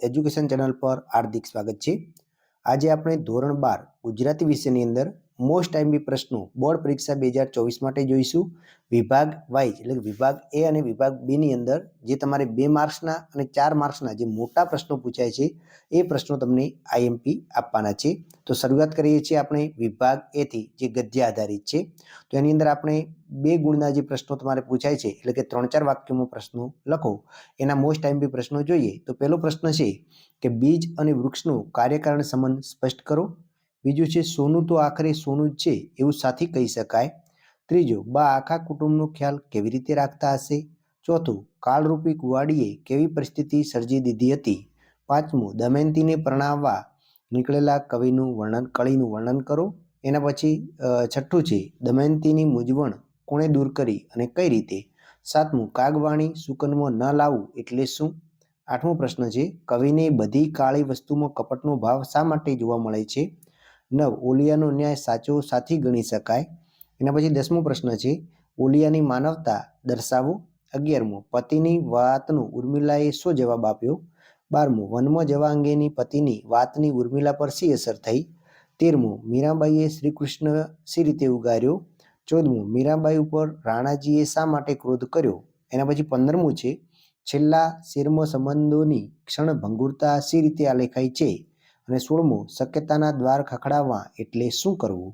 Education channel પર હાર્દિક સ્વાગત છે। આજે આપણે ધોરણ 12 ગુજરાતી વિષયની અંદર મોસ્ટ ટાઈમબી પ્રશ્નો બોર્ડ પરીક્ષા 2024 માટે જોઈશું। વિભાગ વાઇઝ એટલે વિભાગ એ અને વિભાગ બી ની અંદર જે તમારે 2 માર્ક્સના અને 4 માર્ક્સના જે મોટા પ્રશ્નો પૂછાય છે એ પ્રશ્નો તમને આઈએમપી આપવાના છે। તો શરૂઆત કરીએ છીએ આપણે વિભાગ એ થી જે ગદ્ય આધારિત છે। તો એની અંદર આપણે 2 ગુણના જે પ્રશ્નો તમારે પૂછાય છે એટલે કે 3-4 વાક્યોમાં પ્રશ્નો લખો એના મોસ્ટ ટાઈમબી પ્રશ્નો જોઈએ। તો પહેલો પ્રશ્ન છે કે બીજ અને વૃક્ષનો કાર્યકારણ સંબંધ સ્પષ્ટ કરો। બીજું છે સોનું તો આખરે સોનું જ છે એવું સાથી કહી શકાય। ત્રીજો બા આખા કુટુંબનો ખ્યાલ કેવી રીતે રાખતા હશે। ચોથું કાળરૂપી કુવાડીએ કેવી પરિસ્થિતિ સર્જી દીધી હતી। પાંચમું દમયંતીને પરણાવવા નીકળેલા કળીનું વર્ણન કરો। એના પછી છઠ્ઠું છે દમયંતીની મૂંઝવણ કોણે દૂર કરી અને કઈ રીતે। સાતમું કાગવાણી સુકનમાં ન લાવવું એટલે શું। આઠમો પ્રશ્ન છે કવિને બધી કાળી વસ્તુમાં કપટનો ભાવ શા માટે જોવા મળે છે। 9 ઓલિયાનો ન્યાય સાચો સાથી ગણી શકાય। એના પછી 10મો પ્રશ્ન છે ઓલિયાની માનવતા દર્શાવો। 11મો પતિની વાતનો ઉર્મિલાએ શો જવાબ આપ્યો। 12મો વનમાં જવા અંગેની પતિની વાતની ઉર્મિલા પર શી અસર થઈ। 13મો મીરાબાઈએ શ્રીકૃષ્ણ શી રીતે ઉગાર્યો। 14મો મીરાબાઈ ઉપર રાણાજીએ શા માટે ક્રોધ કર્યો। એના પછી 15મું છે છેલ્લા શેરમાં સંબંધોની ક્ષણભંગુરતા શી રીતે આલેખાઈ છે। અને 16મો શક્યતાના દ્વાર ખખડાવવા એટલે શું કરવું।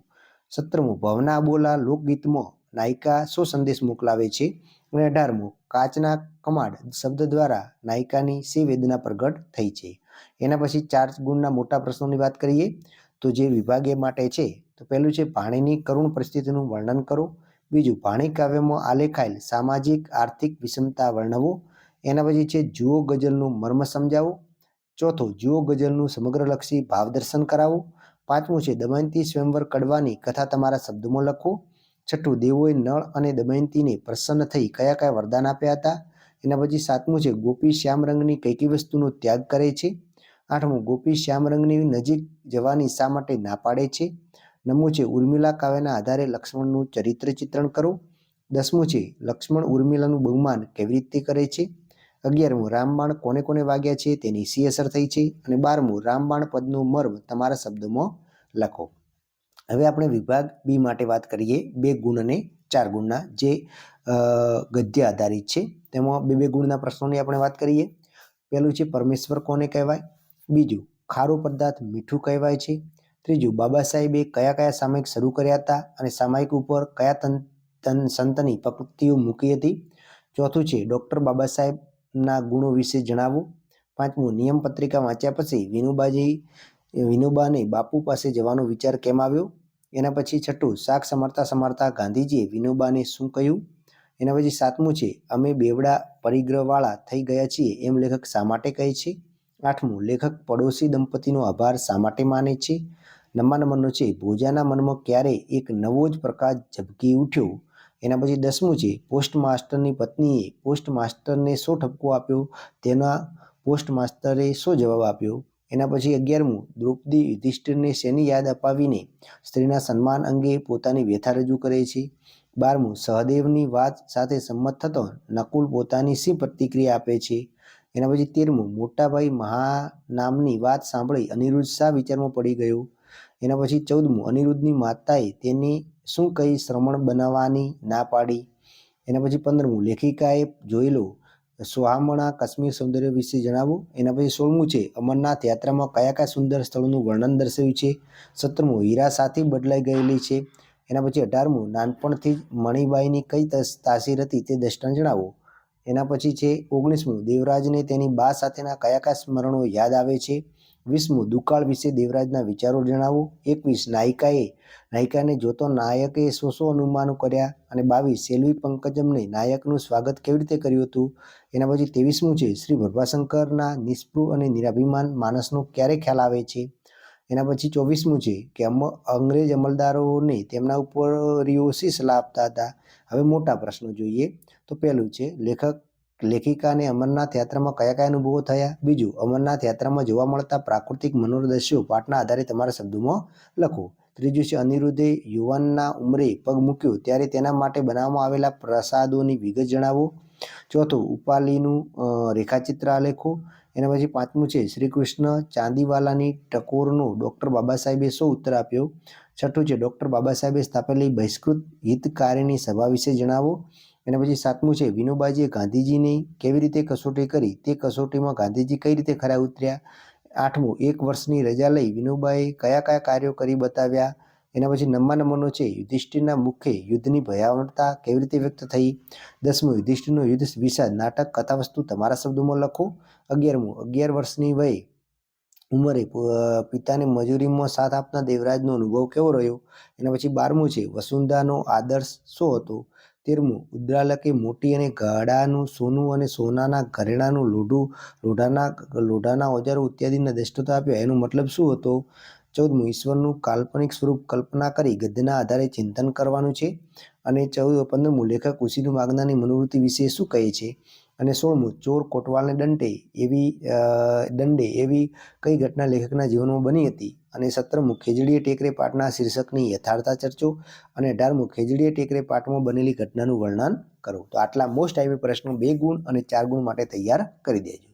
17મો ભવના બોલા લોકગીતમાં નાયિકા શો સંદેશ મોકલાવે છે। અને 18મો કાચના કમાડ શબ્દ દ્વારા નાયિકાની શી વેદના પ્રગટ થઈ છે। એના પછી 4 ગુણના મોટા પ્રશ્નોની વાત કરીએ તો જે વિભાગ એ માટે છે તો પહેલું છે ભાણેની કરુણ પરિસ્થિતિનું વર્ણન કરો। બીજું ભાણી કાવ્યમાં આલેખાયેલ સામાજિક આર્થિક વિષમતા વર્ણવો। એના પછી છે જુઓ ગઝલનું મર્મ સમજાવો। ચોથું જુઓ ગઝલનું સમગ્રલક્ષી ભાવદર્શન કરાવો। પાંચમું છે દમયંતી સ્વયંવર કડવાની કથા તમારા શબ્દોમાં લખો। છઠ્ઠું દેવોએ નળ અને દમયંતીને પ્રસન્ન થઈ કયા કયા વરદાન આપ્યા હતા। એના પછી 7મું છે ગોપી શ્યામ રંગની કઈ કઈ વસ્તુનો ત્યાગ કરે છે। 8મું ગોપી શ્યામ રંગની નજીક જવાની શા માટે ના પાડે છે। 9મું છે ઉર્મિલા કાવ્યના આધારે લક્ષ્મણનું ચરિત્ર ચિત્રણ કરો। 10મું છે લક્ષ્મણ ઉર્મિલાનું બહુમાન કેવી રીતે કરે છે। 11મું રામબાણ કોને કોને વાગ્યા છે તેની શી અસર થઈ છે। અને 12મું રામબાણ પદનો મર્મ તમારા શબ્દોમાં લખો। હવે આપણે વિભાગ બી માટે વાત કરીએ 2 ગુણ અને 4 ગુણના જે ગદ્ય આધારિત છે તેમાં 2 ગુણના પ્રશ્નોની આપણે વાત કરીએ। પહેલું છે પરમેશ્વર કોને કહેવાય। બીજું ખારો પદાર્થ મીઠું કહેવાય છે। ત્રીજું બાબા સાહેબે કયા કયા સામયિક શરૂ કર્યા હતા અને સામયિક ઉપર કયા સંતની પંક્તિઓ મૂકી હતી। ચોથું છે ડૉક્ટર બાબા સાહેબના ગુણો વિશે જણાવો। પાંચમું નિયમ પત્રિકા વાંચ્યા પછી વિનોબાને બાપુ પાસે જવાનો વિચાર કેમ આવ્યો। એના પછી છઠ્ઠું શાક સમારતા સમારતા ગાંધીજીએ વિનોબાને શું કહ્યું। એના પછી 7મું છે અમે બેવડા પરિગ્રહવાળા થઈ ગયા છીએ એમ લેખક શા માટે કહે છે। 8મું લેખક પડોશી દંપતીનો આભાર શા માટે માને છે। 9મા નંબરનો છે ભોજાના મનમાં ક્યારે એક નવો જ પ્રકાશ ઝબકી ઉઠ્યો। એના પછી 10મું છે પોસ્ટ માસ્ટરની પત્નીએ પોસ્ટ માસ્ટરને શો ઠપકો આપ્યો તેના પોસ્ટ માસ્ટરે શો જવાબ આપ્યો। એના પછી 11મું દ્રૌપદી યુધિષ્ઠિરને શેની યાદ અપાવીને સ્ત્રીના સન્માન અંગે પોતાની વ્યથા રજૂ કરે છે। 12મું સહદેવની વાત સાથે સંમત થતો નકુલ પોતાની શી પ્રતિક્રિયા આપે છે। એના પછી 13મું મોટાભાઈ મહાનામની વાત સાંભળી અનિરુદ્ધ શા વિચારમાં પડી ગયો। એના પછી 14મું અનિરુદ્ધની માતાએ તેને શું કહી શ્રમણ બનવાની ના પાડી। એના પછી 15મું લેખિકાએ જોયેલો સોહામણા કાશ્મીર સૌંદર્ય વિશે જણાવો। એના પછી 16મું છે અમરનાથ યાત્રામાં કયા કયા સુંદર સ્થળોનું વર્ણન દર્શાવ્યું છે। 17મું હીરા સાથી બદલાઈ ગયેલી છે। એના પછી 18મું નાનપણથી જ મણિબાઈની કઈ તાસીર હતી તે દ્રષ્ટાંત જણાવો। એના પછી છે 19મું દેવરાજને તેની બા સાથેના કયા કયા સ્મરણો યાદ આવે છે। 20મું દુકાળ વિશે દેવરાજના વિચારો જણાવો। 21 નાયિકાને જોતો નાયકે શો અનુમાનો કર્યા। અને 22 સેલ્વી પંકજમને નાયકનું સ્વાગત કેવી રીતે કર્યું હતું। એના પછી 23મું છે શ્રી પ્રભાશંકરના નિસ્પૃહ અને નિરાભિમાન માણસનો ક્યારે ખ્યાલ આવે છે। એના પછી 24મું છે કે અંગ્રેજ અમલદારોને તેમના ઉપરીઓ શી સલાહ આપતા હતા। હવે મોટા પ્રશ્નો જોઈએ તો પહેલું છે લેખિકાને અમરનાથ યાત્રામાં કયા કયા અનુભવો થયા। બીજું અમરનાથ યાત્રામાં જોવા મળતા પ્રાકૃતિક મનોહર દ્રશ્યો પાઠના આધારે તમારા શબ્દોમાં લખો। ત્રીજું છે અનિરુદ્ધે યુવાનના ઉંમરે પગ મૂક્યો ત્યારે તેના માટે બનાવવામાં આવેલા પ્રસાદોની વિગત જણાવો। ચોથું ઉપાલીનું રેખાચિત્ર આલેખો। એના પછી 5મું છે શ્રી કૃષ્ણ ચાંદીવાલાની ટકોરનો ડૉક્ટર બાબા સાહેબે શો ઉત્તર આપ્યો. 6થું છે ડૉક્ટર બાબા સાહેબે સ્થાપેલી બહિષ્કૃત હિતકારીણી સભા વિશે જણાવો. એના પછી 7મું છે વિનોબાજીએ ગાંધીજીની કેવી રીતે કસોટી કરી, તે કસોટીમાં ગાંધીજી કઈ રીતે ખરા ઉતર્યા. 8મું 1 વર્ષની રજા લઈ વિનોબાએ કયા કયા કાર્યો કરી બતાવ્યા. એના પછી 9મા નંબરનો છે યુધિષ્ઠિરના મુખે યુદ્ધની ભયાવહતા કેવી રીતે વ્યક્ત થઈ. 10મું યુધિષ્ઠિરનો યુદ્ધ વિષાદ નાટક કથાવસ્તુ તમારા શબ્દોમાં લખો. 11મું 11 વર્ષની વયે ઉંમરે પિતાને મજૂરીમાં સાથ આપતા દેવરાજનો અનુભવ કેવો રહ્યો. એના પછી 12મું છે વસુંધાનો આદર્શ શું હતો. 13મું ઉદ્રાલકે મોટી અને ગાડાનું સોનું અને સોનાના ઘરેણાનું લોઢાના ઓજારો ઇત્યાદિના દ્રષ્ટાંતો આપ્યા, એનો મતલબ શું હતો. 14મું ઈશ્વરનું કાલ્પનિક સ્વરૂપ કલ્પના કરી ગદ્યના આધારે ચિંતન કરવાનું છે. અને 15મું લેખક ઉસીનું માગનાની મનોવૃત્તિ વિશે શું કહે છે. અને 16મું ચોર કોટવાલને દંડે એવી કઈ ઘટના લેખકના જીવનમાં બની હતી. અને 17મું ખેજડીએ ટેકરે પાટના શીર્ષકની યથાર્થતા ચર્ચો. અને 18મું ખેજડીએ ટેકરે પાટમાં બનેલી ઘટનાનું વર્ણન કરો. તો આટલા મોસ્ટ આઈએમપી પ્રશ્નો 2 ગુણ અને 4 ગુણ માટે તૈયાર કરી દેજો.